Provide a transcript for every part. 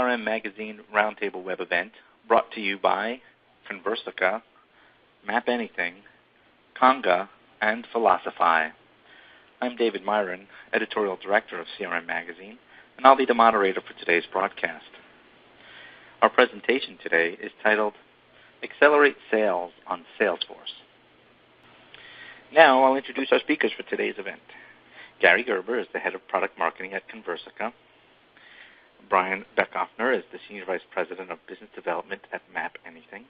CRM Magazine Roundtable web event brought to you by Conversica, MapAnything, Conga and Velocify. I'm David Myron, Editorial Director of CRM Magazine, and I'll be the moderator for today's broadcast. Our presentation today is titled Accelerate Sales on Salesforce. Now I'll introduce our speakers for today's event. Gary Gerber is the Head of Product Marketing at Conversica. Brian Beckhoffner is the Senior Vice President of Business Development at MapAnything.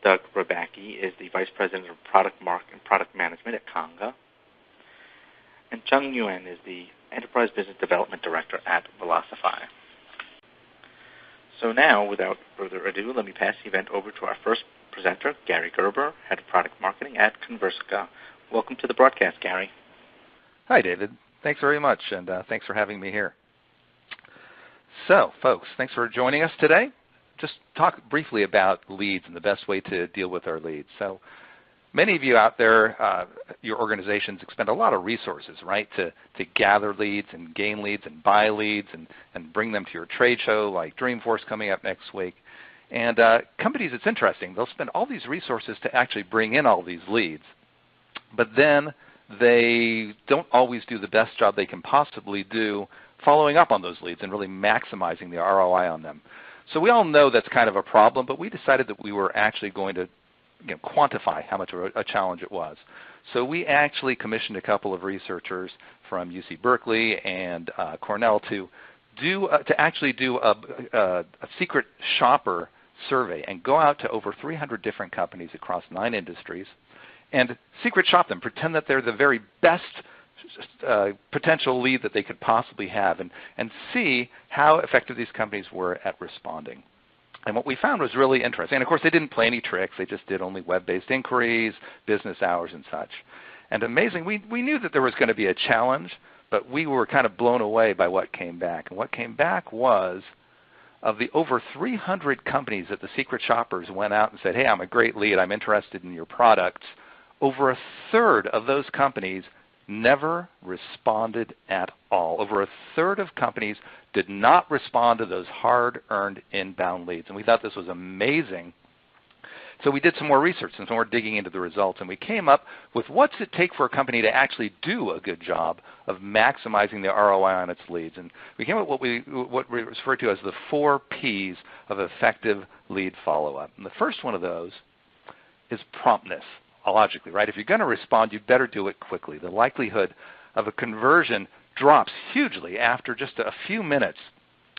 Doug Rabacki is the Vice President of Product Management at Conga. And Chung Nguyen is the Enterprise Business Development Director at Velocify. So now, without further ado, let me pass the event over to our first presenter, Gary Gerber, Head of Product Marketing at Conversica. Welcome to the broadcast, Gary. Hi, David. Thanks very much, and thanks for having me here. So, folks, thanks for joining us today. Just talk briefly about leads and the best way to deal with our leads. So, many of you out there, your organizations expend a lot of resources, right, to gather leads and gain leads and buy leads and bring them to your trade show like Dreamforce coming up next week. And companies, it's interesting, they'll spend all these resources to actually bring in all these leads, but then they don't always do the best job they can possibly do following up on those leads and really maximizing the ROI on them. So we all know that's kind of a problem, but we decided that we were actually going to quantify how much of a challenge it was. So we actually commissioned a couple of researchers from UC Berkeley and Cornell to actually do a secret shopper survey and go out to over 300 different companies across 9 industries and secret shop them, pretend that they're the very best potential lead that they could possibly have and see how effective these companies were at responding. And what we found was really interesting. And of course, they didn't play any tricks. They just did only web-based inquiries, business hours, and such. And amazing, we knew that there was going to be a challenge, but we were kind of blown away by what came back. And what came back was, of the over 300 companies that the secret shoppers went out and said, hey, I'm a great lead, I'm interested in your products, over a third of those companies never responded at all. Over a third of companies did not respond to those hard-earned inbound leads. And we thought this was amazing. So we did some more research and some more digging into the results, and we came up with what's it take for a company to actually do a good job of maximizing the ROI on its leads. And we came up with what we refer to as the 4 Ps of effective lead follow-up. And the first one of those is promptness. Logically, right? If you're going to respond, you better do it quickly. The likelihood of a conversion drops hugely after just a few minutes,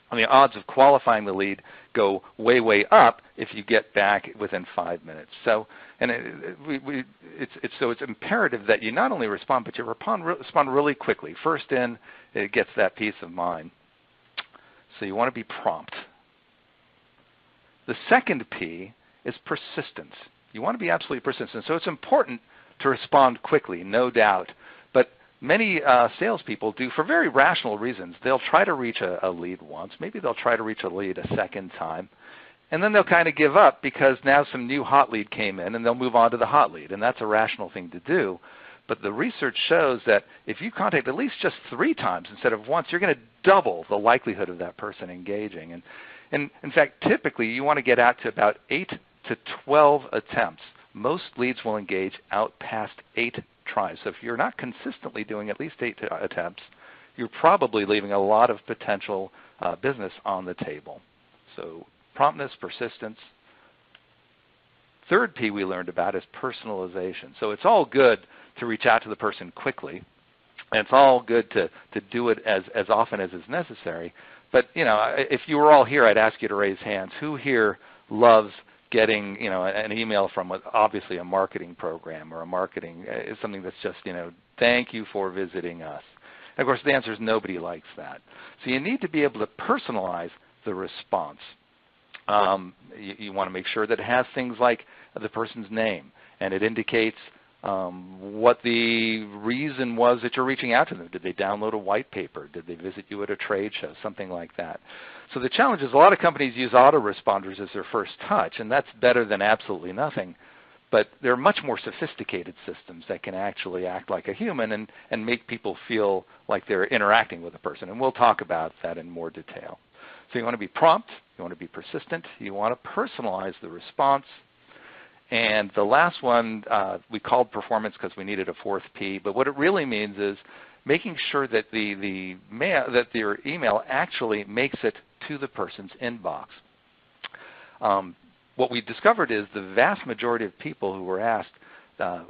and the odds of qualifying the lead go way, way up if you get back within 5 minutes. So, and it's imperative that you not only respond, but you respond really quickly. First in, it gets that peace of mind. So you want to be prompt. The second P is persistence. You want to be absolutely persistent. So it's important to respond quickly, no doubt. But many salespeople do, for very rational reasons. They'll try to reach a lead once. Maybe they'll try to reach a lead a second time. And then they'll kind of give up because now some new hot lead came in, and they'll move on to the hot lead. And that's a rational thing to do. But the research shows that if you contact at least just 3 times instead of once, you're going to double the likelihood of that person engaging. And in fact, typically you want to get out to about 8 to 12 attempts. Most leads will engage out past 8 tries. So if you're not consistently doing at least 8 attempts, you're probably leaving a lot of potential business on the table. So promptness, persistence. Third P we learned about is personalization. So it's all good to reach out to the person quickly, and it's all good to do it as often as is necessary. But if you were all here, I'd ask you to raise hands. Who here loves getting an email from obviously a marketing program or a marketing something that's just thank you for visiting us? And of course the answer is nobody likes that. So you need to be able to personalize the response. You want to make sure that it has things like the person's name, and it indicates what the reason was that you're reaching out to them. Did they download a white paper? Did they visit you at a trade show? Something like that. So the challenge is a lot of companies use autoresponders as their first touch, and that's better than absolutely nothing. But there are much more sophisticated systems that can actually act like a human and make people feel like they're interacting with a person. And we'll talk about that in more detail. So you want to be prompt, you want to be persistent, you want to personalize the response. And the last one we called performance because we needed a fourth P, but what it really means is making sure that your email actually makes it to the person's inbox. What we discovered is the vast majority of people who were asked,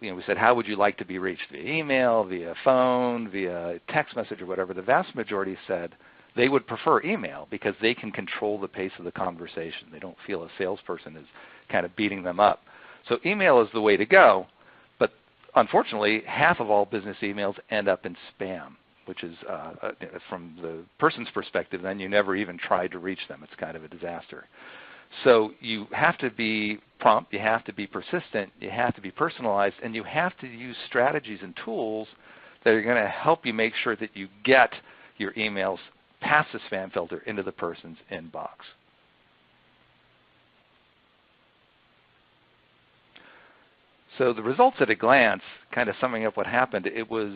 we said, how would you like to be reached? Via email, via phone, via text message or whatever. The vast majority said they would prefer email because they can control the pace of the conversation. They don't feel a salesperson is kind of beating them up. So email is the way to go, but unfortunately, half of all business emails end up in spam, which is, from the person's perspective, then you never even tried to reach them. It's kind of a disaster. So you have to be prompt, you have to be persistent, you have to be personalized, and you have to use strategies and tools that are going to help you make sure that you get your emails past the spam filter into the person's inbox. So the results at a glance, kind of summing up what happened, it was,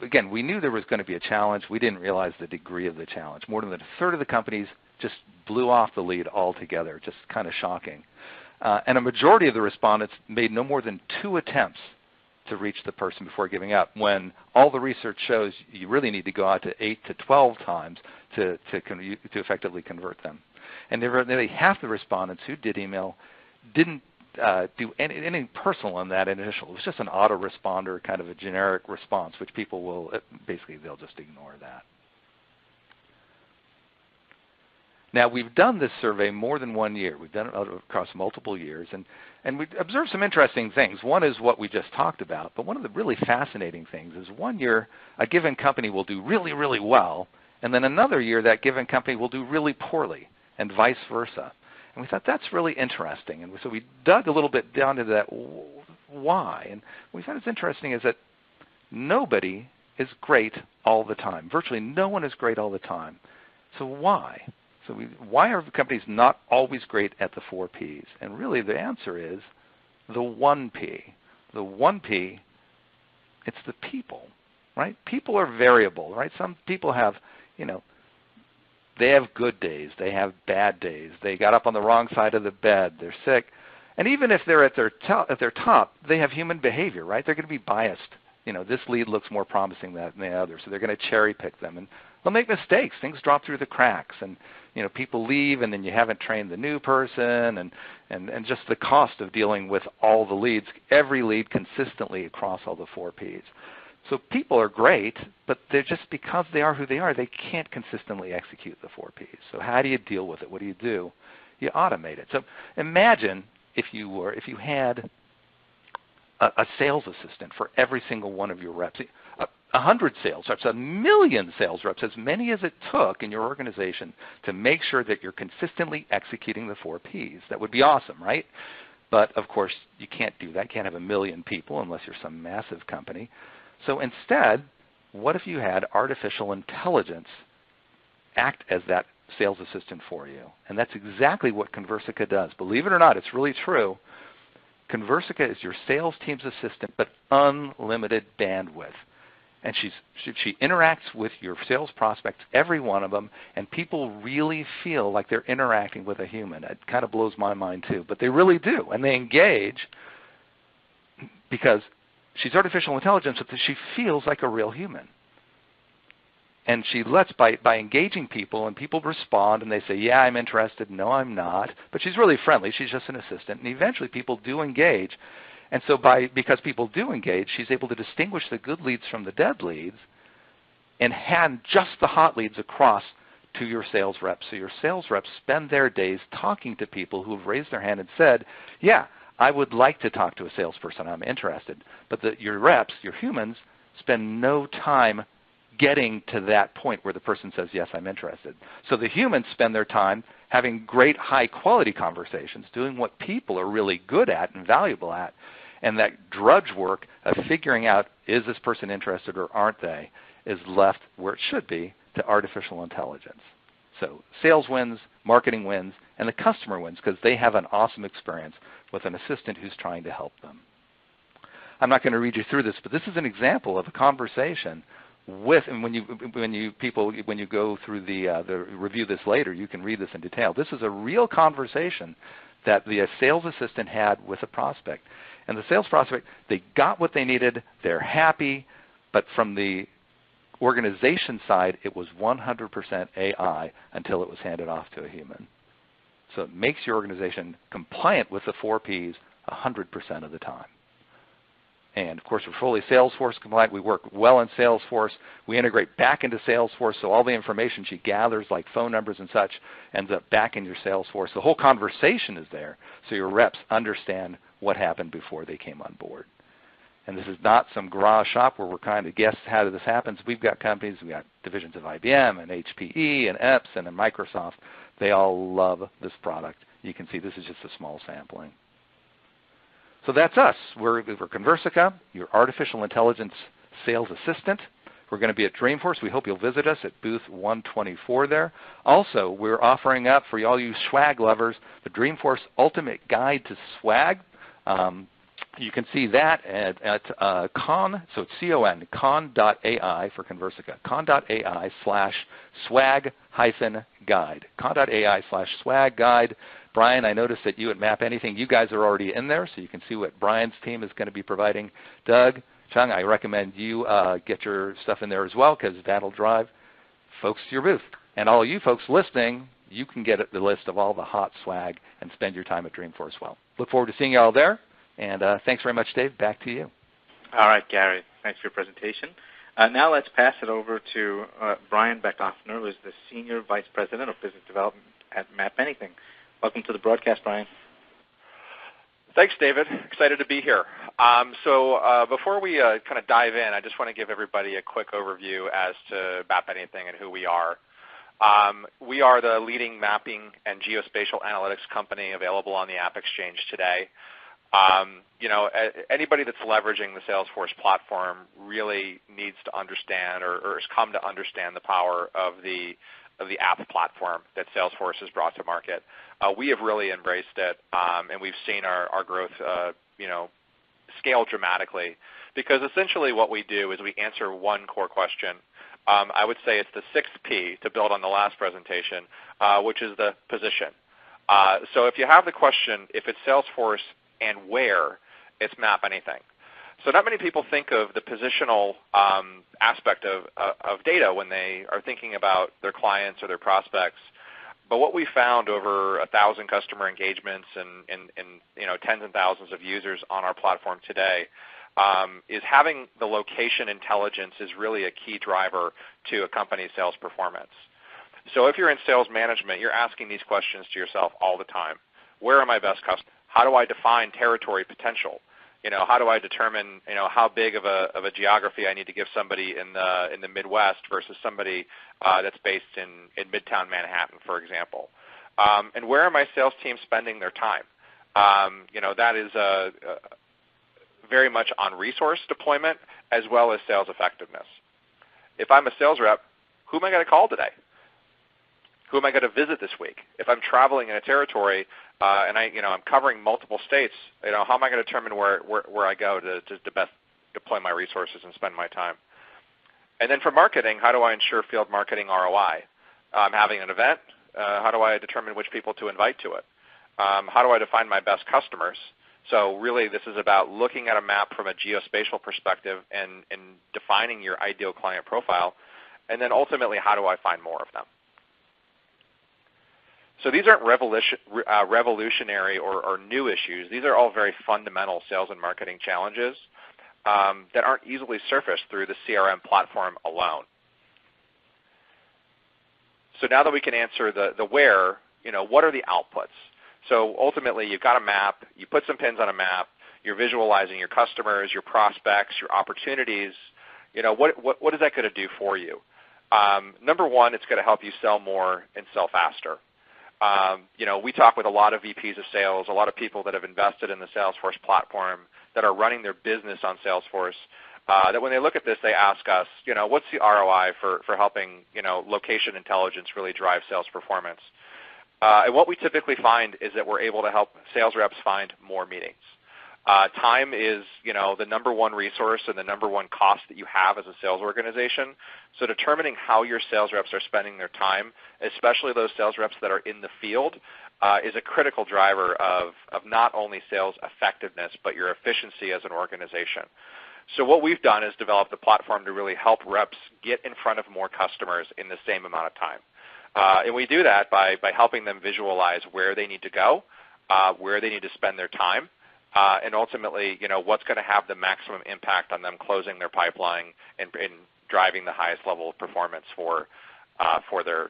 again, we knew there was going to be a challenge. We didn't realize the degree of the challenge. More than a third of the companies just blew off the lead altogether, just kind of shocking. And a majority of the respondents made no more than 2 attempts to reach the person before giving up, when all the research shows you really need to go out to 8 to 12 times to effectively convert them. And nearly half the respondents who did email didn't do anything personal in that initial. It was just an autoresponder, kind of a generic response, which people will, basically they'll just ignore that. Now, we've done this survey more than 1 year. We've done it across multiple years, and we observed some interesting things. One is what we just talked about, but one of the really fascinating things is 1 year a given company will do really, really well, and then another year that given company will do really poorly, and vice versa. And we thought that's really interesting, and so we dug a little bit down into that why. And what we found is interesting is that nobody is great all the time. Virtually no one is great all the time. So why? So why are companies not always great at the 4 Ps? And really the answer is the 1 P. The 1 P, it's the people, right? People are variable, right? Some people have, they have good days. They have bad days. They got up on the wrong side of the bed. They're sick. And even if they're at their top, they have human behavior, right? They're going to be biased. This lead looks more promising than the other, so they're going to cherry pick them. And they'll make mistakes. Things drop through the cracks. And people leave, and then you haven't trained the new person, and just the cost of dealing with all the leads, every lead consistently across all the 4 Ps. So people are great, but they're just because they are who they are, they can't consistently execute the 4 Ps. So how do you deal with it? What do? You automate it. So imagine if you had a sales assistant for every single one of your reps. 100 sales reps, 1 million sales reps, as many as it took in your organization to make sure that you're consistently executing the 4 Ps. That would be awesome, right? But of course, you can't do that. You can't have 1 million people unless you're some massive company. So instead, what if you had artificial intelligence act as that sales assistant for you? And that's exactly what Conversica does. Believe it or not, it's really true. Conversica is your sales team's assistant, but unlimited bandwidth. And she interacts with your sales prospects, every one of them, and people really feel like they're interacting with a human. It kind of blows my mind too, but they really do. And they engage because she's artificial intelligence, but she feels like a real human. And she lets, by engaging people, and people respond, and they say, yeah, I'm interested, no, I'm not. But she's really friendly. She's just an assistant. And eventually people do engage. And so because people do engage, she's able to distinguish the good leads from the dead leads and hand just the hot leads across to your sales reps. So your sales reps spend their days talking to people who have raised their hand and said, yeah, I would like to talk to a salesperson. I'm interested. But your reps, your humans, spend no time getting to that point where the person says, yes, I'm interested. So the humans spend their time having great high-quality conversations, doing what people are really good at and valuable at, and that drudge work of figuring out, is this person interested or aren't they, is left where it should be to artificial intelligence. So sales wins, marketing wins, and the customer wins because they have an awesome experience with an assistant who's trying to help them. I'm not going to read you through this, but this is an example of a conversation and when you go through the review this later, you can read this in detail. This is a real conversation that the sales assistant had with a prospect. And the sales prospect, they got what they needed, they're happy, but from the organization side, it was 100% AI until it was handed off to a human. So it makes your organization compliant with the 4 Ps 100% of the time. And, of course, we're fully Salesforce compliant. We work well in Salesforce. We integrate back into Salesforce, so all the information she gathers, like phone numbers and such, ends up back in your Salesforce. The whole conversation is there, so your reps understand what happened before they came on board. And this is not some garage shop where we're kind of guess how this happens. We've got companies, we've got divisions of IBM and HPE and Epson and Microsoft. They all love this product. You can see this is just a small sampling. So that's us. We're Conversica, your artificial intelligence sales assistant. We're going to be at Dreamforce. We hope you'll visit us at booth 124 there. Also, we're offering up for all you swag lovers the Dreamforce Ultimate Guide to Swag. You can see that at con, so it's C-O-N, con.ai for Conversica, con.ai/swag-guide, con.ai/swag-guide. Brian, I noticed that you at MapAnything, you guys are already in there, so you can see what Brian's team is going to be providing. Doug, Chung, I recommend you get your stuff in there as well, because that'll drive folks to your booth. And all you folks listening, you can get the list of all the hot swag and spend your time at Dreamforce well. Look forward to seeing you all there. And thanks very much, Dave. Back to you. All right, Gary. Thanks for your presentation. Now let's pass it over to Brian Beckhoffner, who is the Senior Vice President of Business Development at MapAnything. Welcome to the broadcast, Brian. Thanks, David. Excited to be here. Before we kind of dive in, I just want to give everybody a quick overview as to MapAnything and who we are. We are the leading mapping and geospatial analytics company available on the AppExchange today. Anybody that's leveraging the Salesforce platform really needs to understand or has come to understand the power of the app platform that Salesforce has brought to market. We have really embraced it, and we've seen our growth scale dramatically, because essentially what we do is we answer one core question. I would say it's the 6th P, to build on the last presentation, which is the position. So if you have the question, if it's Salesforce and where, it's MapAnything. So not many people think of the positional aspect of data when they are thinking about their clients or their prospects. But what we found over 1,000 customer engagements and tens and thousands of users on our platform today is having the location intelligence is really a key driver to a company's sales performance. So if you're in sales management, you're asking these questions to yourself all the time. Where are my best customers? How do I define territory potential? How do I determine how big of a geography I need to give somebody in the Midwest versus somebody that's based in Midtown Manhattan, for example? And where are my sales teams spending their time? That is very much on resource deployment as well as sales effectiveness. If I'm a sales rep, who am I going to call today? Who am I going to visit this week? If I'm traveling in a territory and I'm covering multiple states, how am I going to determine where I go to best deploy my resources and spend my time? And then for marketing, how do I ensure field marketing ROI? I'm having an event. How do I determine which people to invite to it? How do I define my best customers? So really this is about looking at a map from a geospatial perspective and defining your ideal client profile. And then ultimately, how do I find more of them? So these aren't revolutionary or new issues. These are all very fundamental sales and marketing challenges that aren't easily surfaced through the CRM platform alone. So now that we can answer the where, what are the outputs? So ultimately, you've got a map. You put some pins on a map. You're visualizing your customers, your prospects, your opportunities. What is that going to do for you? Number one, it's going to help you sell more and sell faster. We talk with a lot of VPs of sales, a lot of people that have invested in the Salesforce platform that are running their business on Salesforce, that when they look at this, they ask us, what's the ROI for helping, location intelligence really drive sales performance? And what we typically find is that we're able to help sales reps find more meetings. Time is, the number one resource and the number one cost that you have as a sales organization. So determining how your sales reps are spending their time, especially those sales reps that are in the field, is a critical driver of not only sales effectiveness, but your efficiency as an organization. So what we've done is developed a platform to really help reps get in front of more customers in the same amount of time. And we do that by helping them visualize where they need to go, where they need to spend their time, and ultimately, what's going to have the maximum impact on them closing their pipeline and driving the highest level of performance for their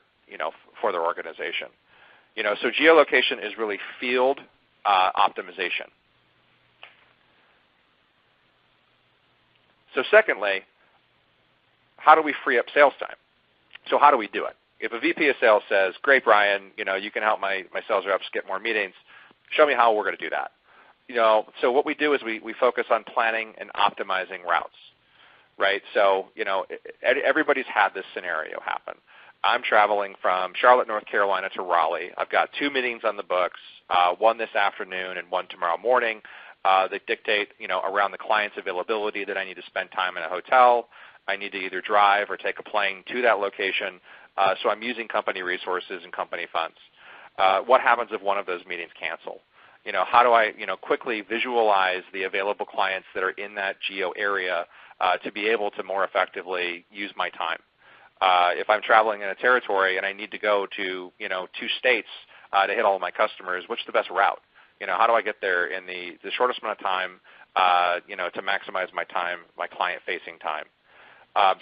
organization. So geolocation is really field optimization. So secondly, how do we free up sales time? So how do we do it? If a VP of sales says, great, Brian, you can help my sales reps get more meetings, show me how we're going to do that. So what we do is we focus on planning and optimizing routes, right? So, everybody's had this scenario happen. I'm traveling from Charlotte, North Carolina to Raleigh. I've got 2 meetings on the books, one this afternoon and one tomorrow morning that dictate, around the client's availability that I need to spend time in a hotel. I need to either drive or take a plane to that location. So I'm using company resources and company funds. What happens if one of those meetings cancel? How do I, quickly visualize the available clients that are in that geo area to be able to more effectively use my time? If I'm traveling in a territory and I need to go to, 2 states to hit all of my customers, what's the best route? How do I get there in the shortest amount of time, to maximize my time, my client-facing time?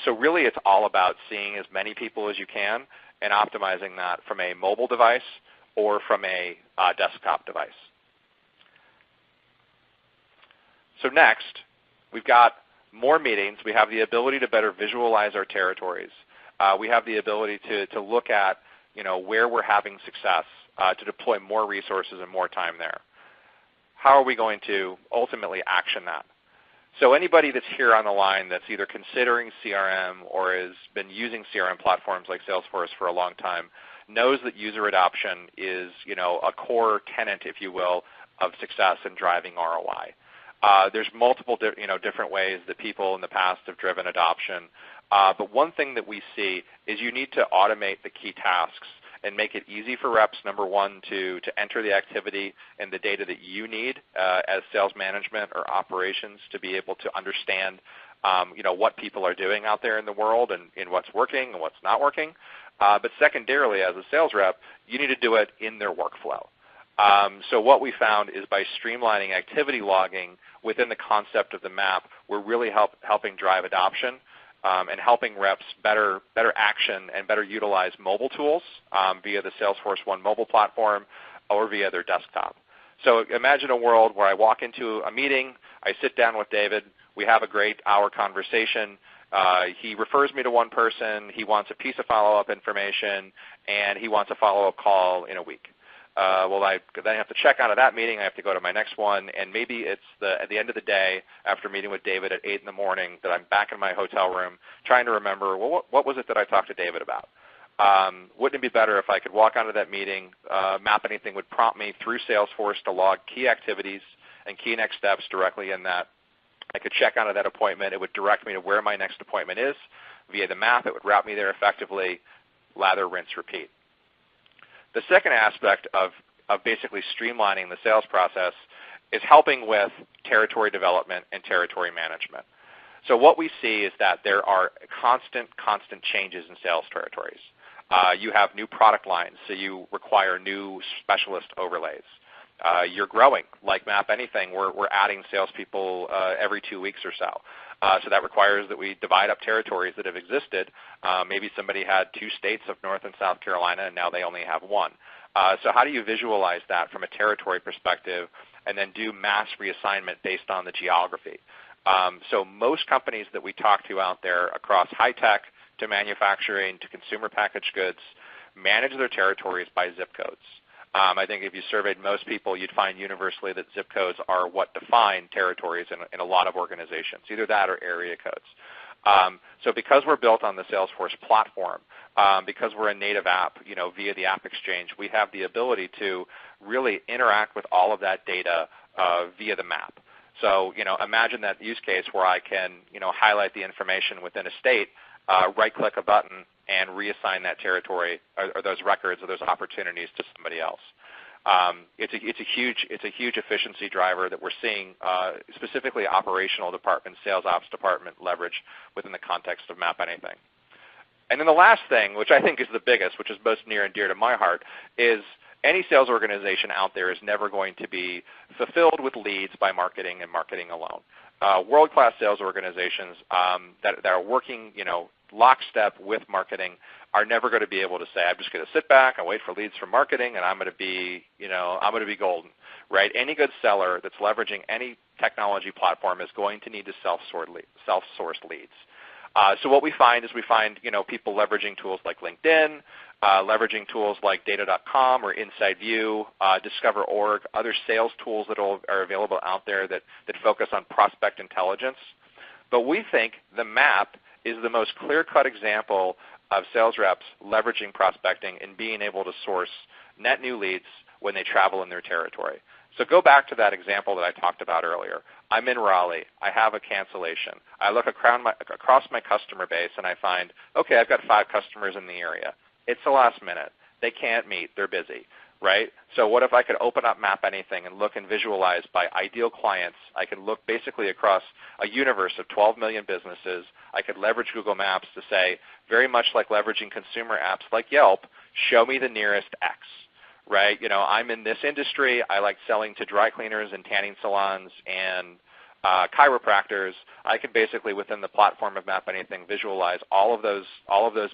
So really it's all about seeing as many people as you can and optimizing that from a mobile device or from a desktop device. So next, we've got more meetings. We have the ability to better visualize our territories. We have the ability to look at where we're having success, to deploy more resources and more time there. How are we going to ultimately action that? So anybody that's here on the line that's either considering CRM or has been using CRM platforms like Salesforce for a long time knows that user adoption is a core tenet, if you will, of success in driving ROI. There's multiple different ways that people in the past have driven adoption. But one thing that we see is you need to automate the key tasks and make it easy for reps, number one, to enter the activity and the data that you need as sales management or operations to be able to understand what people are doing out there in the world and what's working and what's not working. But secondarily, as a sales rep, you need to do it in their workflow. So what we found is by streamlining activity logging within the concept of the map, we're really helping drive adoption and helping reps better action and better utilize mobile tools via the Salesforce One mobile platform or via their desktop. So imagine a world where I walk into a meeting, I sit down with David, we have a great hour conversation. He refers me to one person, he wants a piece of follow-up information, and he wants a follow-up call in a week. Well, then I have to check out of that meeting. I have to go to my next one, and maybe it's at the end of the day, after meeting with David at 8 in the morning, that I'm back in my hotel room trying to remember, well, what was it that I talked to David about? Wouldn't it be better if I could walk onto that meeting, MapAnything would prompt me through Salesforce to log key activities and key next steps directly in that. I could check onto that appointment. It would direct me to where my next appointment is. Via the map, it would route me there effectively, lather, rinse, repeat. The second aspect of basically streamlining the sales process is helping with territory development and territory management. So what we see is that there are constant changes in sales territories. You have new product lines, so you require new specialist overlays. You're growing, like MapAnything. We're adding salespeople every 2 weeks or so. So that requires that we divide up territories that have existed. Maybe somebody had 2 states of North and South Carolina, and now they only have 1. So how do you visualize that from a territory perspective and then do mass reassignment based on the geography? So most companies that we talk to out there across high tech to manufacturing to consumer packaged goods manage their territories by zip codes. I think if you surveyed most people, you'd find universally that zip codes are what define territories in a lot of organizations, either that or area codes. So because we're built on the Salesforce platform, because we're a native app, via the AppExchange, we have the ability to really interact with all of that data via the map. So imagine that use case where I can highlight the information within a state, right-click a button, and reassign that territory or those records or those opportunities to somebody else. It's a huge efficiency driver that we're seeing specifically operational departments, sales ops department leverage within the context of MapAnything. And then the last thing, which I think is the biggest, which is most near and dear to my heart, is any sales organization out there is never going to be fulfilled with leads by marketing and marketing alone. World-class sales organizations that are working, lockstep with marketing are never going to be able to say, I'm just going to sit back and wait for leads from marketing, and I'm going to be, I'm going to be golden, right? Any good seller that's leveraging any technology platform is going to need to self-source leads. So what we find is people leveraging tools like LinkedIn, leveraging tools like data.com or Inside View, Discover.org, other sales tools that are available out there that focus on prospect intelligence. But we think the map is the most clear-cut example of sales reps leveraging prospecting and being able to source net new leads when they travel in their territory. So go back to that example that I talked about earlier. I'm in Raleigh. I have a cancellation. I look across my customer base and I find, okay, I've got 5 customers in the area. It's the last minute. They can't meet. They're busy, right? So what if I could open up MapAnything and look and visualize by ideal clients? I can look basically across a universe of 12 million businesses. I could leverage Google Maps to say, very much like leveraging consumer apps like Yelp, show me the nearest X. Right, I'm in this industry. I like selling to dry cleaners and tanning salons and chiropractors. I can basically, within the platform of MapAnything, visualize all of those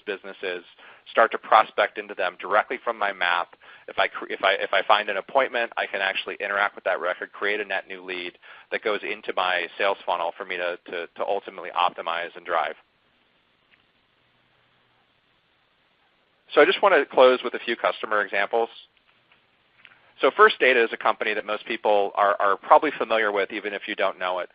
businesses, start to prospect into them directly from my map. If I find an appointment, I can actually interact with that record, create a net new lead that goes into my sales funnel for me to ultimately optimize and drive. So I just want to close with a few customer examples. So First Data is a company that most people are probably familiar with, even if you don't know it.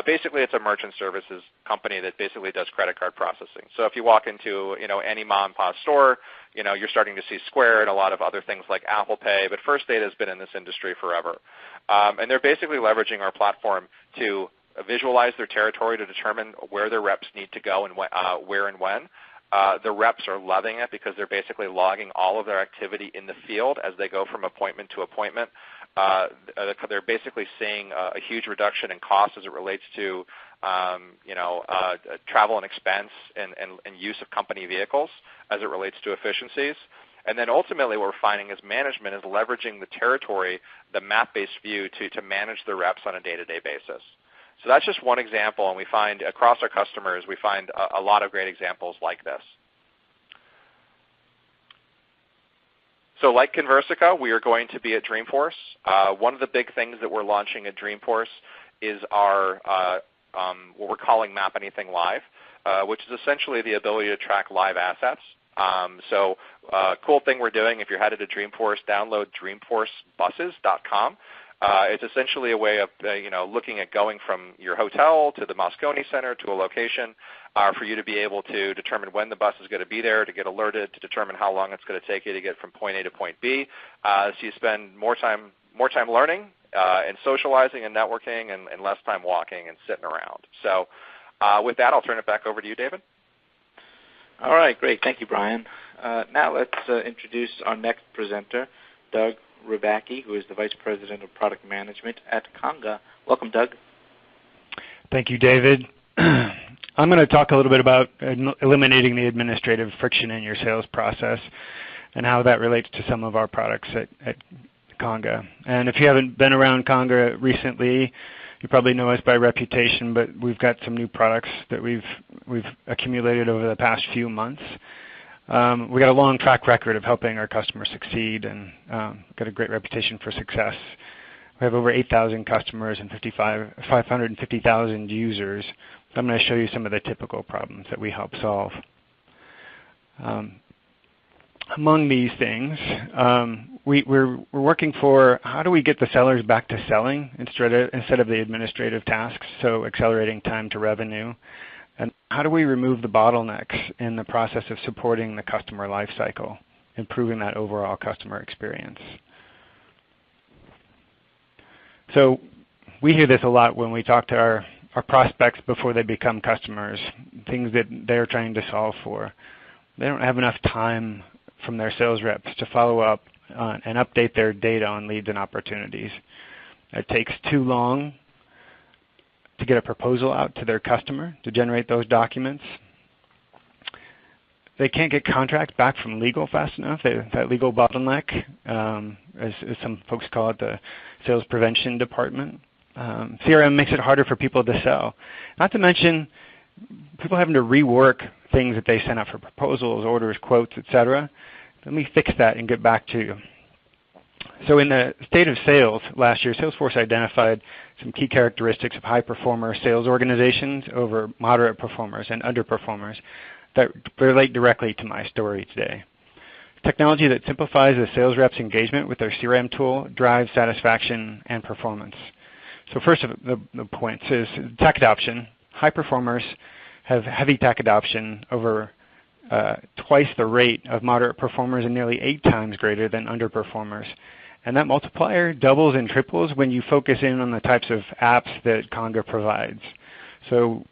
Basically, it's a merchant services company that basically does credit card processing. So if you walk into any mom and pop store, you're starting to see Square and a lot of other things like Apple Pay. But First Data has been in this industry forever, and they're basically leveraging our platform to visualize their territory to determine where their reps need to go and where and when. The reps are loving it because they're basically logging all of their activity in the field as they go from appointment to appointment. They're basically seeing a huge reduction in cost as it relates to travel and expense and use of company vehicles as it relates to efficiencies. And then ultimately what we're finding is management is leveraging the territory, the map-based view to manage the reps on a day-to-day basis. So that's just one example, and we find across our customers, we find a lot of great examples like this. So like Conversica, we are going to be at Dreamforce. One of the big things that we're launching at Dreamforce is our what we're calling MapAnything Live, which is essentially the ability to track live assets. So cool thing we're doing, if you're headed to Dreamforce, download dreamforcebuses.com. It's essentially a way of looking at going from your hotel to the Moscone Center to a location for you to be able to determine when the bus is going to be there, to get alerted, to determine how long it's going to take you to get from point A to point B. So you spend more time learning and socializing and networking and less time walking and sitting around. So with that, I'll turn it back over to you, David. All right, great. Thank you, Brian. Now let's introduce our next presenter, Doug Rybacki, who is the Vice President of Product Management at Conga. Welcome, Doug. Thank you, David. I'm going to talk a little bit about eliminating the administrative friction in your sales process and how that relates to some of our products at Conga. And if you haven't been around Conga recently, you probably know us by reputation, but we've got some new products that we've accumulated over the past few months. We got a long track record of helping our customers succeed and got a great reputation for success. We have over 8,000 customers and 550,000 users. I'm going to show you some of the typical problems that we help solve. Among these things, we're working for how do we get the sellers back to selling instead of the administrative tasks, so accelerating time to revenue. And how do we remove the bottlenecks in the process of supporting the customer lifecycle, improving that overall customer experience? So we hear this a lot when we talk to our prospects before they become customers, things that they're trying to solve for. They don't have enough time from their sales reps to follow up and update their data on leads and opportunities. It takes too long to get a proposal out to their customer to generate those documents. They can't get contracts back from legal fast enough, that legal bottleneck, as some folks call it, the sales prevention department. CRM makes it harder for people to sell. Not to mention people having to rework things that they send out for proposals, orders, quotes, etc. Let me fix that and get back to you. So in the state of sales last year, Salesforce identified some key characteristics of high-performer sales organizations over moderate performers and underperformers that relate directly to my story today. Technology that simplifies the sales rep's engagement with their CRM tool drives satisfaction and performance. So first of the points is tech adoption. High performers have heavy tech adoption over twice the rate of moderate performers and nearly 8 times greater than underperformers. And that multiplier doubles and triples when you focus in on the types of apps that Conga provides. So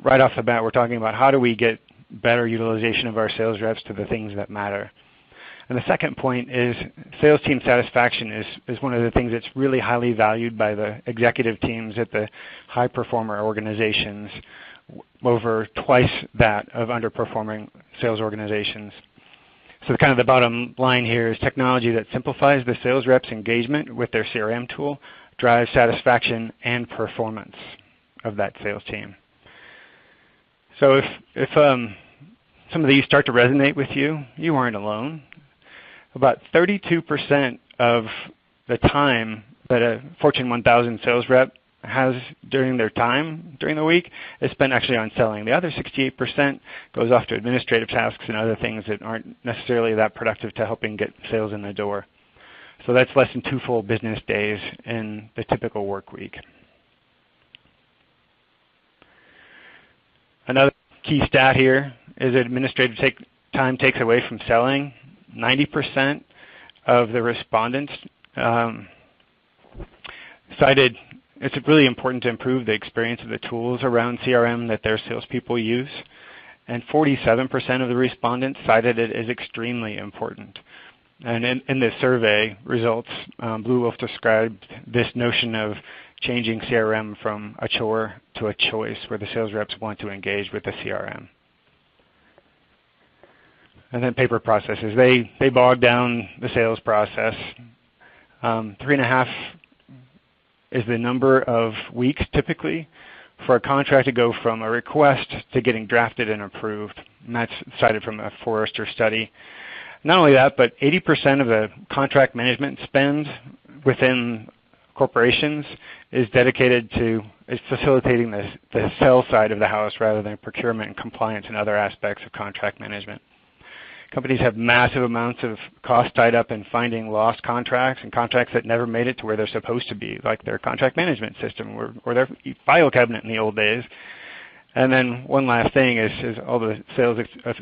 right off the bat, we're talking about how do we get better utilization of our sales reps to the things that matter. And the second point is sales team satisfaction is one of the things that's really highly valued by the executive teams at the high performer organizations, over twice that of underperforming sales organizations. So kind of the bottom line here is technology that simplifies the sales rep's engagement with their CRM tool drives satisfaction and performance of that sales team. So if some of these start to resonate with you, you aren't alone. About 32% of the time that a Fortune 1000 sales rep has during their time during the week is spent actually on selling. The other 68% goes off to administrative tasks and other things that aren't necessarily that productive to helping get sales in the door. So that's less than 2 full business days in the typical work week. Another key stat here is that administrative time takes away from selling. 90% of the respondents cited it's really important to improve the experience of the tools around CRM that their salespeople use. And 47% of the respondents cited it as extremely important. And in this survey results, Blue Wolf described this notion of changing CRM from a chore to a choice where the sales reps want to engage with the CRM. And then paper processes. They bog down the sales process. 3.5 is the number of weeks typically for a contract to go from a request to getting drafted and approved. And that's cited from a Forrester study. Not only that, but 80% of the contract management spend within corporations is dedicated to facilitating the sell side of the house rather than procurement and compliance and other aspects of contract management. Companies have massive amounts of cost tied up in finding lost contracts and contracts that never made it to where they're supposed to be, like their contract management system or their file cabinet in the old days. And then one last thing is all the sales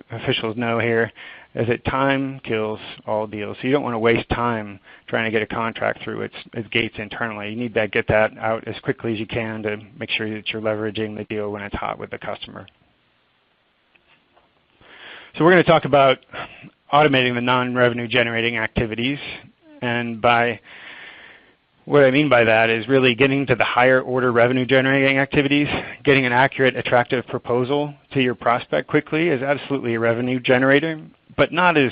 officials know here is that time kills all deals. So you don't want to waste time trying to get a contract through its gates internally. You need to get that out as quickly as you can to make sure that you're leveraging the deal when it's hot with the customer. So we're going to talk about automating the non-revenue generating activities. And by what I mean by that is really getting to the higher order revenue generating activities. Getting an accurate, attractive proposal to your prospect quickly is absolutely a revenue generator, but not as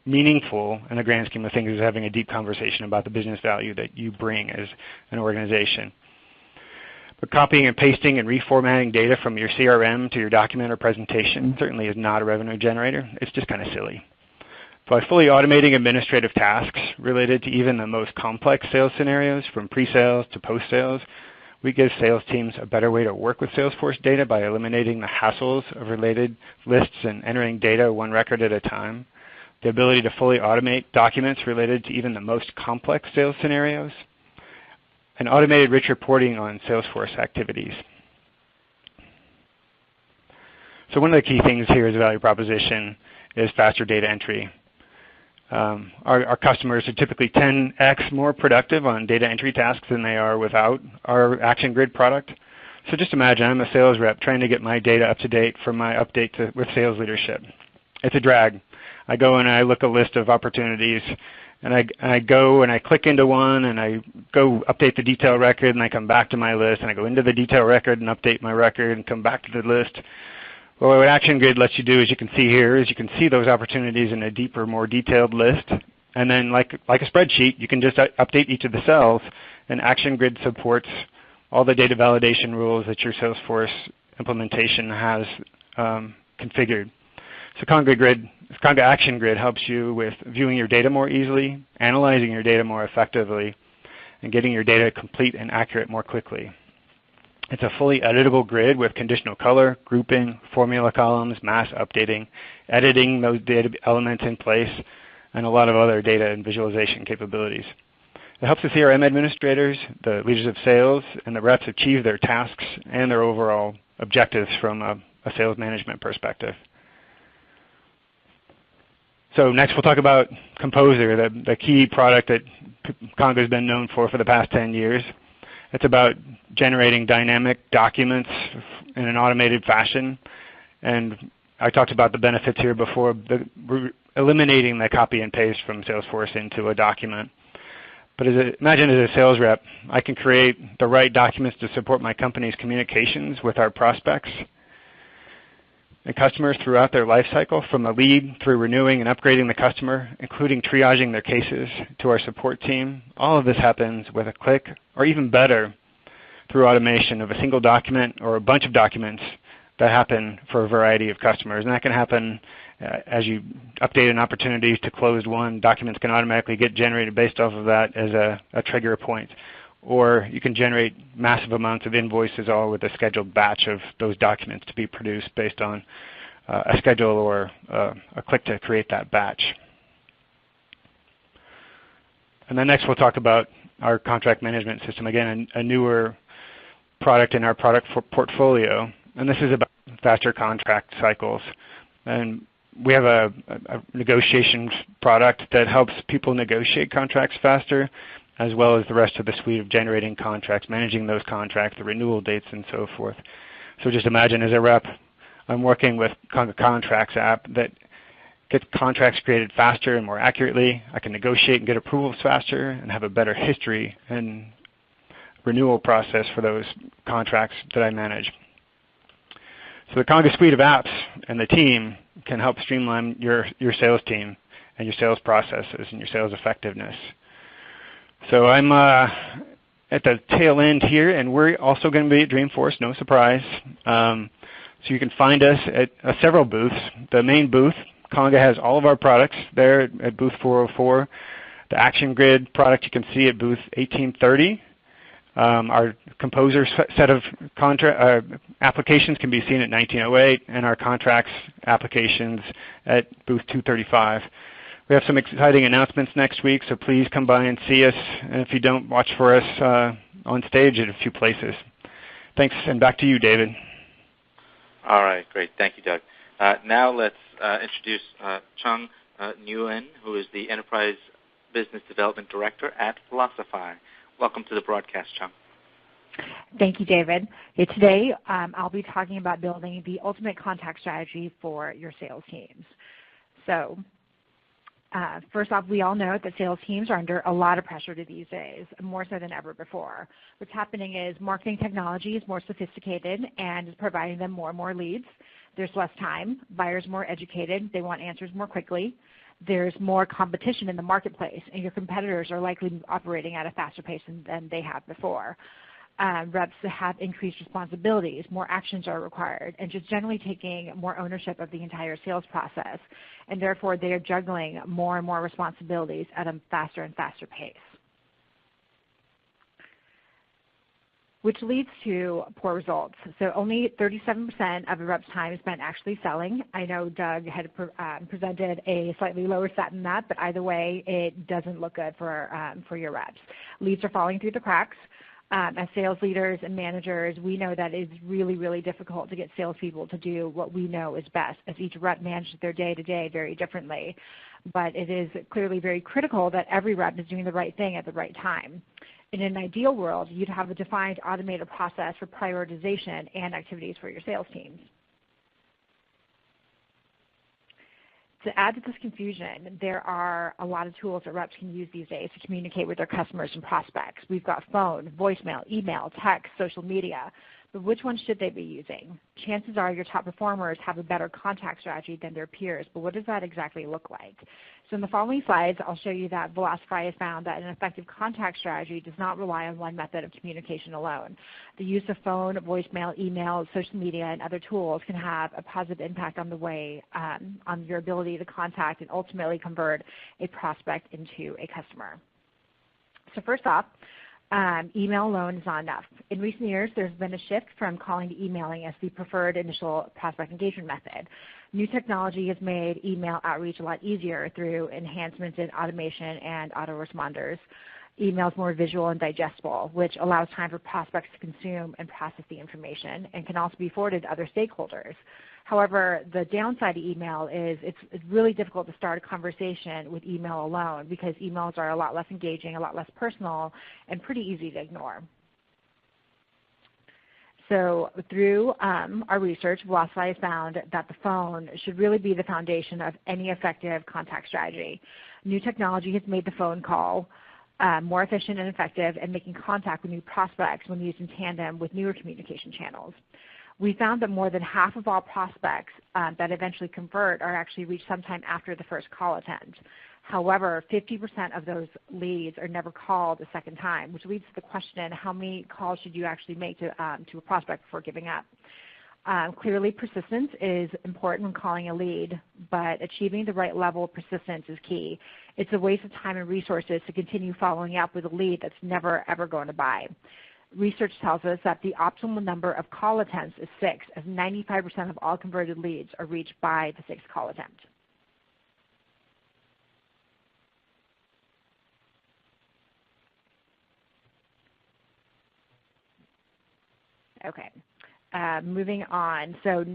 meaningful in the grand scheme of things as having a deep conversation about the business value that you bring as an organization. But copying and pasting and reformatting data from your CRM to your document or presentation certainly is not a revenue generator. It's just kind of silly. By fully automating administrative tasks related to even the most complex sales scenarios, from pre-sales to post-sales, we give sales teams a better way to work with Salesforce data by eliminating the hassles of related lists and entering data one record at a time, the ability to fully automate documents related to even the most complex sales scenarios, and automated rich reporting on Salesforce activities. So one of the key things here is value proposition is faster data entry. Our customers are typically 10x more productive on data entry tasks than they are without our Action Grid product. So just imagine I'm a sales rep trying to get my data up to date from my update with sales leadership. It's a drag. I go and I look a list of opportunities, and I go and I click into one, and I go update the detail record, and I come back to my list, and I go into the detail record and update my record and come back to the list. Well, what Action Grid lets you do, as you can see here, is you can see those opportunities in a deeper, more detailed list. And then like a spreadsheet, you can just update each of the cells, and Action Grid supports all the data validation rules that your Salesforce implementation has configured. So Conga Action Grid helps you with viewing your data more easily, analyzing your data more effectively, and getting your data complete and accurate more quickly. It's a fully editable grid with conditional color, grouping, formula columns, mass updating, editing those data elements in place, and a lot of other data and visualization capabilities. It helps the CRM administrators, the leaders of sales, and the reps achieve their tasks and their overall objectives from a sales management perspective. So next we'll talk about Composer, the key product that Conga has been known for the past 10 years. It's about generating dynamic documents in an automated fashion. And I talked about the benefits here before, eliminating the copy and paste from Salesforce into a document. But imagine as a sales rep, I can create the right documents to support my company's communications with our prospects and customers throughout their life cycle, from the lead through renewing and upgrading the customer, including triaging their cases to our support team. All of this happens with a click, or even better, through automation of a single document or a bunch of documents that happen for a variety of customers. And that can happen as you update an opportunity to closed one. Documents can automatically get generated based off of that as a trigger point. Or you can generate massive amounts of invoices all with a scheduled batch of those documents to be produced based on a schedule or a click to create that batch. And then next we'll talk about our contract management system. Again, a newer product in our product portfolio. And this is about faster contract cycles. And we have a negotiations product that helps people negotiate contracts faster, as well as the rest of the suite of generating contracts, managing those contracts, the renewal dates, and so forth. So just imagine as a rep, I'm working with Conga Contracts app that gets contracts created faster and more accurately. I can negotiate and get approvals faster and have a better history and renewal process for those contracts that I manage. So the Conga suite of apps and the team can help streamline your sales team and your sales processes and your sales effectiveness. So I'm at the tail end here, and we're also going to be at Dreamforce, no surprise. So you can find us at several booths. The main booth, Conga has all of our products there at booth 404. The Action Grid product you can see at booth 1830. Our Composer set of applications can be seen at 1908, and our contracts applications at booth 235. We have some exciting announcements next week, so please come by and see us. And if you don't, watch for us on stage at a few places. Thanks, and back to you, David. All right, great. Thank you, Doug. Now let's introduce Chung Nguyen, who is the Enterprise Business Development Director at Velocify. Welcome to the broadcast, Chung. Thank you, David. Today, I'll be talking about building the ultimate contact strategy for your sales teams. So, first off, we all know that sales teams are under a lot of pressure these days, more so than ever before. What's happening is marketing technology is more sophisticated and is providing them more and more leads. There's less time. Buyers more educated. They want answers more quickly. There's more competition in the marketplace, and your competitors are likely operating at a faster pace than they have before. Reps have increased responsibilities, more actions are required, and just generally taking more ownership of the entire sales process. And therefore, they are juggling more and more responsibilities at a faster and faster pace, which leads to poor results. So only 37% of a rep's time is spent actually selling. I know Doug had presented a slightly lower stat than that, but either way, it doesn't look good for your reps. Leads are falling through the cracks. As sales leaders and managers, we know that it's really, really difficult to get salespeople to do what we know is best, as each rep manages their day-to-day very differently. but it is clearly very critical that every rep is doing the right thing at the right time. In an ideal world, you'd have a defined automated process for prioritization and activities for your sales teams. To add to this confusion, there are a lot of tools that reps can use these days to communicate with their customers and prospects. We've got phone, voicemail, email, text, social media. But which one should they be using? Chances are your top performers have a better contact strategy than their peers, but what does that exactly look like? So in the following slides, I'll show you that Velocify has found that an effective contact strategy does not rely on one method of communication alone. The use of phone, voicemail, email, social media, and other tools can have a positive impact on the way, on your ability to contact and ultimately convert a prospect into a customer. So first off, email alone is not enough. In recent years, there's been a shift from calling to emailing as the preferred initial prospect engagement method. New technology has made email outreach a lot easier through enhancements in automation and autoresponders. Email is more visual and digestible, which allows time for prospects to consume and process the information and can also be forwarded to other stakeholders. However, the downside of email is it's really difficult to start a conversation with email alone because emails are a lot less engaging, a lot less personal, and pretty easy to ignore. So through our research, Velocify has found that the phone should really be the foundation of any effective contact strategy. New technology has made the phone call more efficient and effective in making contact with new prospects when used in tandem with newer communication channels. We found that more than half of all prospects that eventually convert are actually reached sometime after the first call attempt. However, 50% of those leads are never called a second time, which leads to the question, how many calls should you actually make to a prospect before giving up? Clearly, persistence is important when calling a lead, but achieving the right level of persistence is key. It's a waste of time and resources to continue following up with a lead that's never, ever going to buy. Research tells us that the optimal number of call attempts is 6, as 95% of all converted leads are reached by the 6th call attempt. Okay. Moving on. So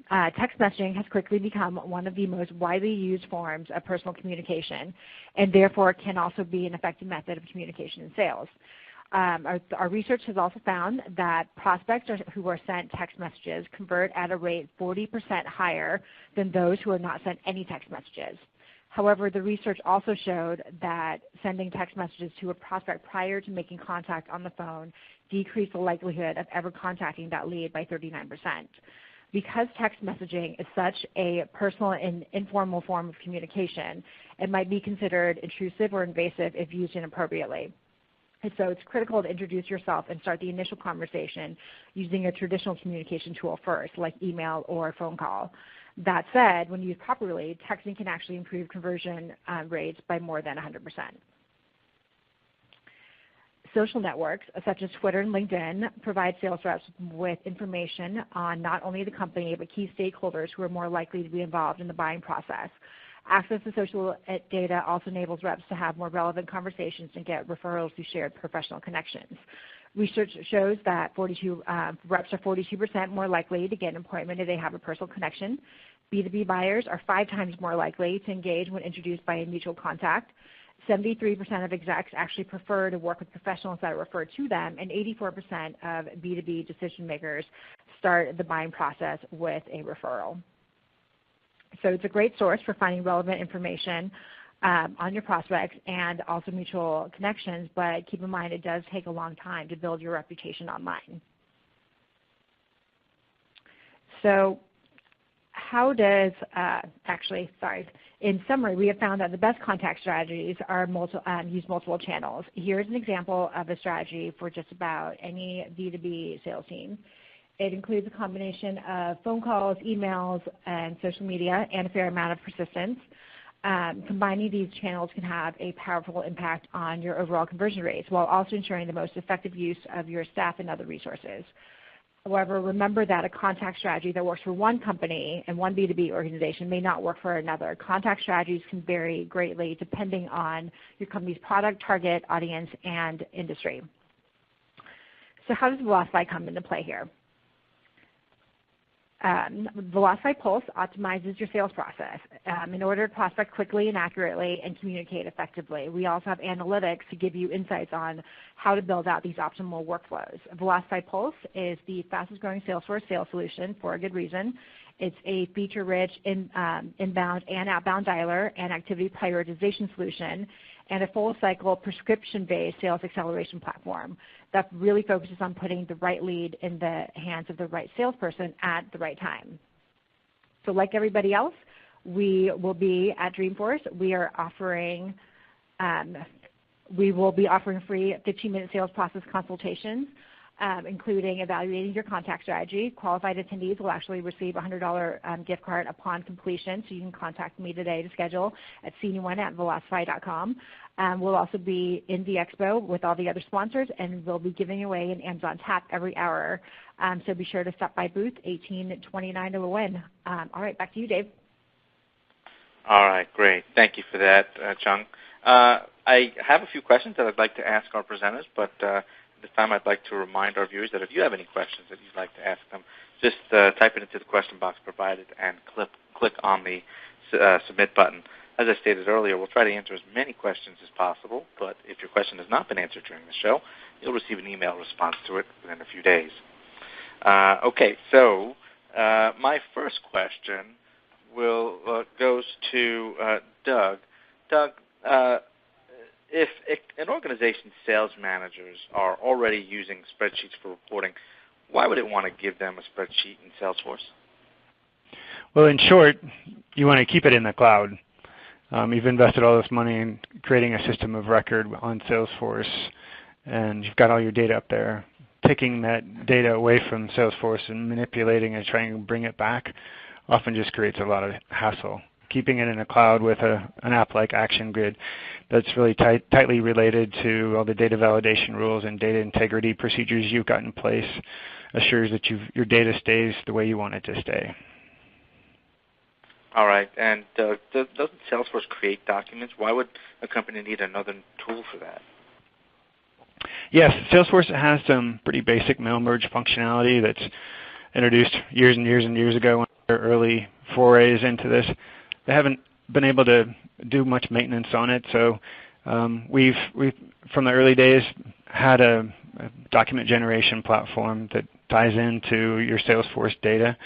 text messaging has quickly become one of the most widely used forms of personal communication, and therefore can also be an effective method of communication in sales. Our research has also found that prospects who are sent text messages convert at a rate 40% higher than those who are not sent any text messages. However, the research also showed that sending text messages to a prospect prior to making contact on the phone decreased the likelihood of ever contacting that lead by 39%. Because text messaging is such a personal and informal form of communication, it might be considered intrusive or invasive if used inappropriately. And so it's critical to introduce yourself and start the initial conversation using a traditional communication tool first, like email or phone call. That said, when used properly, texting can actually improve conversion rates by more than 100%. Social networks, such as Twitter and LinkedIn, provide sales reps with information on not only the company, but key stakeholders who are more likely to be involved in the buying process. Access to social data also enables reps to have more relevant conversations and get referrals through shared professional connections. Research shows that reps are 42% more likely to get an appointment if they have a personal connection. B2B buyers are 5 times more likely to engage when introduced by a mutual contact. 73% of execs actually prefer to work with professionals that are referred to them, and 84% of B2B decision makers start the buying process with a referral. So it's a great source for finding relevant information on your prospects and also mutual connections, but keep in mind it does take a long time to build your reputation online. So how does, in summary, we have found that the best contact strategies are use multiple channels. Here's an example of a strategy for just about any B2B sales team. It includes a combination of phone calls, emails, and social media, and a fair amount of persistence. Combining these channels can have a powerful impact on your overall conversion rates while also ensuring the most effective use of your staff and other resources. However, remember that a contact strategy that works for one company and one B2B organization may not work for another. Contact strategies can vary greatly depending on your company's product, target, audience, and industry. So how does Velocify come into play here? Velocify Pulse optimizes your sales process in order to prospect quickly and accurately and communicate effectively. We also have analytics to give you insights on how to build out these optimal workflows. Velocify Pulse is the fastest growing Salesforce sales solution for a good reason. It's a feature-rich inbound and outbound dialer and activity prioritization solution, and a full-cycle prescription-based sales acceleration platform that really focuses on putting the right lead in the hands of the right salesperson at the right time. So like everybody else, we will be at Dreamforce. We will be offering free 15-minute sales process consultations, including evaluating your contact strategy. Qualified attendees will actually receive a $100 gift card upon completion, so you can contact me today to schedule at senior1@velocify.com. We'll also be in the expo with all the other sponsors, and we'll be giving away an Amazon Tap every hour. So be sure to stop by booth 1829 to win. All right, back to you, Dave. All right, great. Thank you for that, Chung. I have a few questions that I'd like to ask our presenters, but at this time I'd like to remind our viewers that if you have any questions that you'd like to ask them, just type it into the question box provided and click on the submit button. As I stated earlier, we'll try to answer as many questions as possible, but if your question has not been answered during the show, you'll receive an email response to it within a few days. Okay, so my first question goes to Doug. Doug, if an organization's sales managers are already using spreadsheets for reporting, why would it want to give them a spreadsheet in Salesforce? Well, in short, you want to keep it in the cloud. You've invested all this money in creating a system of record on Salesforce, and you've got all your data up there. Taking that data away from Salesforce and manipulating and trying to bring it back often just creates a lot of hassle. Keeping it in a cloud with an app like Action Grid that's really tightly related to all the data validation rules and data integrity procedures you've got in place assures that your data stays the way you want it to stay. All right, and doesn't Salesforce create documents? Why would a company need another tool for that? Yes, Salesforce has some pretty basic mail merge functionality that's introduced years and years and years ago in their early forays into this. They haven't been able to do much maintenance on it, so we've from the early days had a document generation platform that ties into your Salesforce data.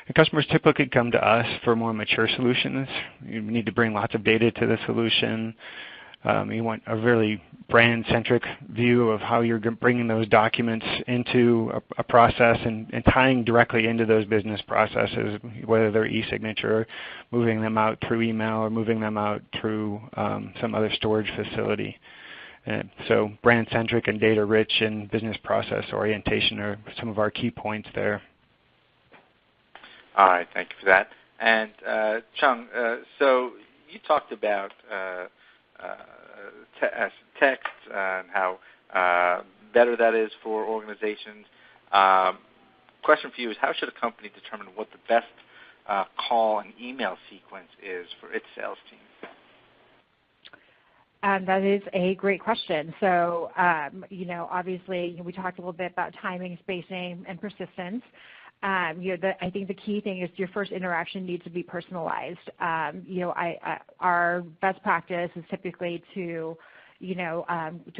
And customers typically come to us for more mature solutions. You need to bring lots of data to the solution. You want a really brand-centric view of how you're bringing those documents into a process and tying directly into those business processes, whether they're e-signature, or moving them out through email, or moving them out through some other storage facility. So brand-centric and data-rich and business process orientation are some of our key points there. All right, thank you for that. And Chung, so you talked about text and how better that is for organizations. Question for you is, how should a company determine what the best call and email sequence is for its sales team? That is a great question. So, obviously, we talked a little bit about timing, spacing, and persistence. I think the key thing is your first interaction needs to be personalized. Our best practice is typically to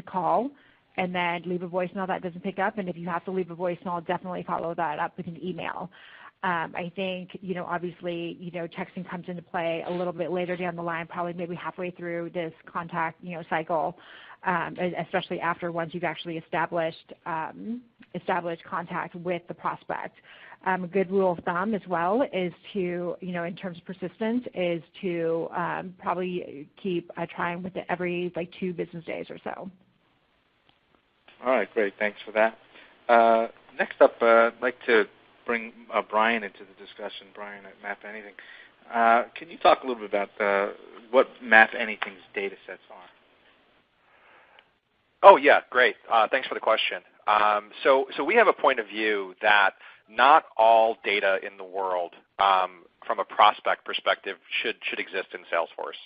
call and then leave a voicemail that doesn't pick up. And if you have to leave a voicemail, definitely follow that up with an email. I think, obviously, texting comes into play a little bit later down the line, probably maybe halfway through this contact, cycle, especially once you've actually established contact with the prospect. A good rule of thumb as well is to, in terms of persistence, is to probably keep trying with it every 2 business days or so. All right, great. Thanks for that. Next up, I'd like to bring Brian into the discussion. Brian at MapAnything. Can you talk a little bit about what MapAnything's data sets are? Oh, yeah, great. Thanks for the question. So we have a point of view that not all data in the world from a prospect perspective should exist in Salesforce.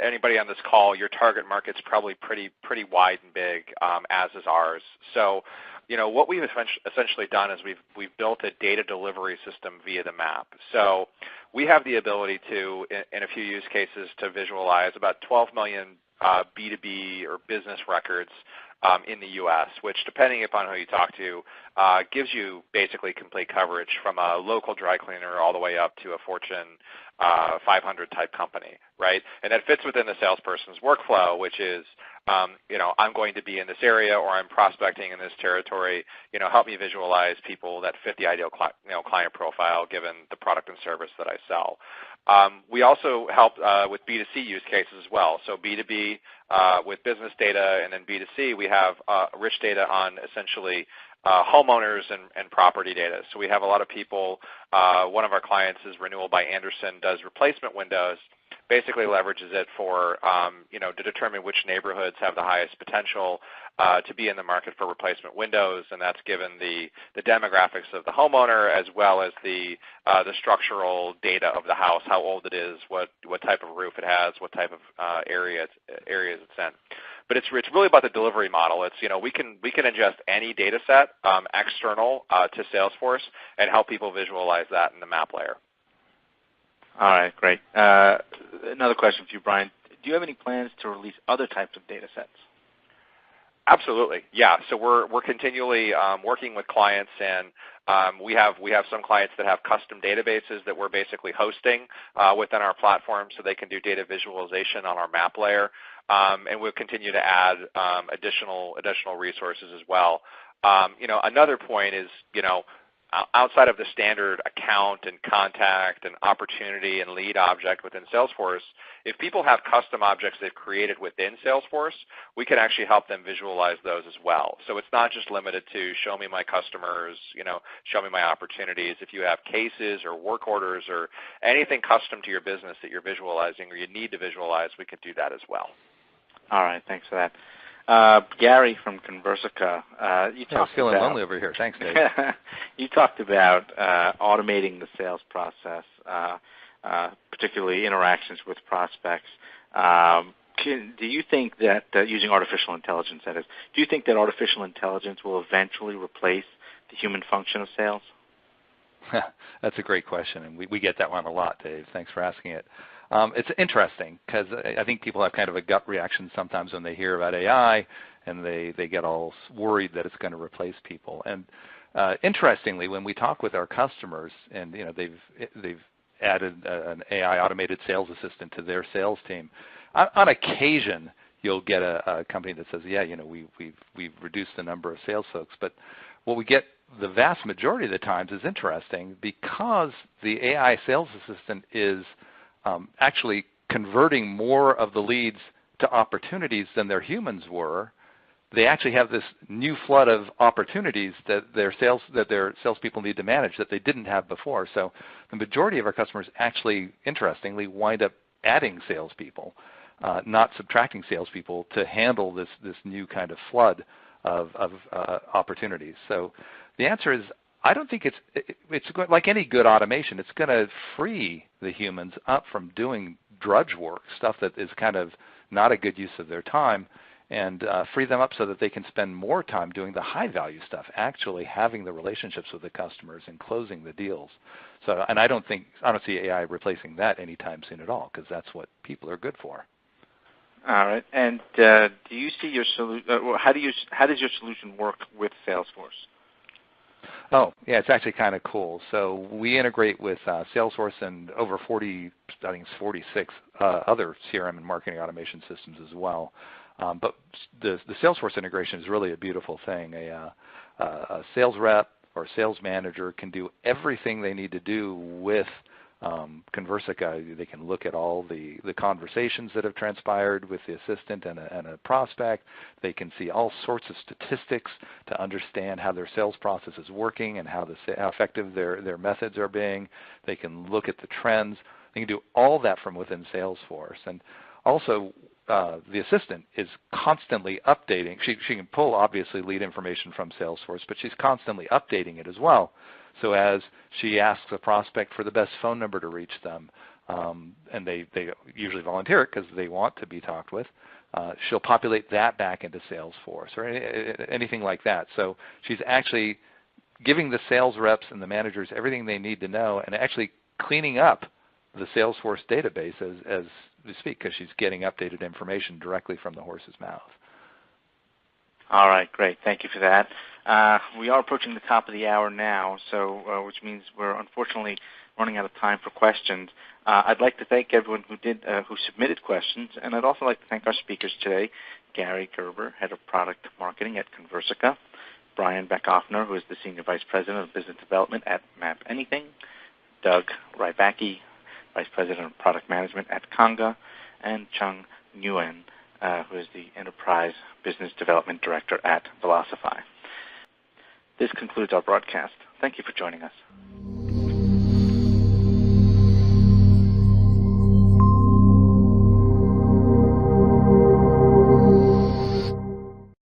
Anybody on this call, your target market's probably pretty wide and big, as is ours. So what we've essentially done is we've built a data delivery system via the map. So we have the ability to, in a few use cases, to visualize about 12 million B2B or business records in the U.S., which, depending upon who you talk to, gives you basically complete coverage from a local dry cleaner all the way up to a Fortune 500 type company, right? And that fits within the salesperson's workflow, which is, I'm going to be in this area or I'm prospecting in this territory. Help me visualize people that fit the ideal client profile given the product and service that I sell. We also help with B2C use cases as well. So B2B with business data, and then B2C, we have rich data on essentially homeowners and property data. So we have a lot of people. One of our clients is Renewal by Andersen, does replacement windows, basically leverages it for to determine which neighborhoods have the highest potential to be in the market for replacement windows, and that's given the demographics of the homeowner as well as the structural data of the house, how old it is, what type of roof it has, what type of areas it's in. But it's really about the delivery model. It's we can ingest any data set external to Salesforce and help people visualize that in the map layer. All right, great. Another question for you, Brian. Do you have any plans to release other types of data sets? Absolutely, yeah. So we're continually working with clients, and we have some clients that have custom databases that we're basically hosting within our platform, so they can do data visualization on our map layer, and we'll continue to add additional resources as well. Another point is outside of the standard account and contact and opportunity and lead object within Salesforce, if people have custom objects they've created within Salesforce, we can actually help them visualize those as well. So it's not just limited to show me my customers, show me my opportunities. If you have cases or work orders or anything custom to your business that you're visualizing or you need to visualize, we can do that as well. All right, thanks for that. Gary from Conversica, you talked I was feeling lonely over here. Thanks, Dave. You talked about automating the sales process, particularly interactions with prospects. Do you think that using artificial intelligence, that is, do you think that artificial intelligence will eventually replace the human function of sales? That's a great question, and we get that one a lot, Dave. Thanks for asking it. It's interesting because I think people have kind of a gut reaction sometimes when they hear about AI, and they get all worried that it's going to replace people. And interestingly, when we talk with our customers, and they've added an AI automated sales assistant to their sales team, on occasion you'll get a company that says, yeah, we've reduced the number of sales folks. But what we get the vast majority of the times is interesting because the AI sales assistant is actually converting more of the leads to opportunities than their humans were. They actually have this new flood of opportunities that their salespeople need to manage that they didn't have before. So the majority of our customers actually, interestingly, wind up adding salespeople, not subtracting salespeople to handle this new kind of flood of opportunities. So the answer is, I don't think it's like any good automation. It's going to free the humans up from doing drudge work, stuff that is kind of not a good use of their time, and free them up so that they can spend more time doing the high-value stuff, actually having the relationships with the customers and closing the deals. So, and I don't see AI replacing that anytime soon at all, because that's what people are good for. All right. And do you see your solution? How does your solution work with Salesforce? Oh, yeah, it's actually kind of cool. So we integrate with Salesforce and over 40, I think it's 46 other CRM and marketing automation systems as well. But the Salesforce integration is really a beautiful thing. A sales rep or sales manager can do everything they need to do with Conversica. They can look at all the conversations that have transpired with the assistant and a prospect. They can see all sorts of statistics to understand how their sales process is working and how effective their methods are being. They can look at the trends. They can do all that from within Salesforce. And also, the assistant is constantly updating. She can pull, obviously, lead information from Salesforce, but she's constantly updating it as well. So as she asks a prospect for the best phone number to reach them, and they usually volunteer it because they want to be talked with, she'll populate that back into Salesforce or anything like that. So she's actually giving the sales reps and the managers everything they need to know and actually cleaning up the Salesforce database as we speak, because she's getting updated information directly from the horse's mouth. All right, great. Thank you for that. We are approaching the top of the hour now, so which means we're unfortunately running out of time for questions. I'd like to thank everyone who submitted questions, and I'd also like to thank our speakers today, Gary Gerber, Head of Product Marketing at Conversica, Brian Beck-Offner, who is the Senior Vice President of Business Development at MapAnything, Doug Rybacki, Vice President of Product Management at Conga, and Chung Nguyen, who is the Enterprise Business Development Director at Velocify. This concludes our broadcast. Thank you for joining us.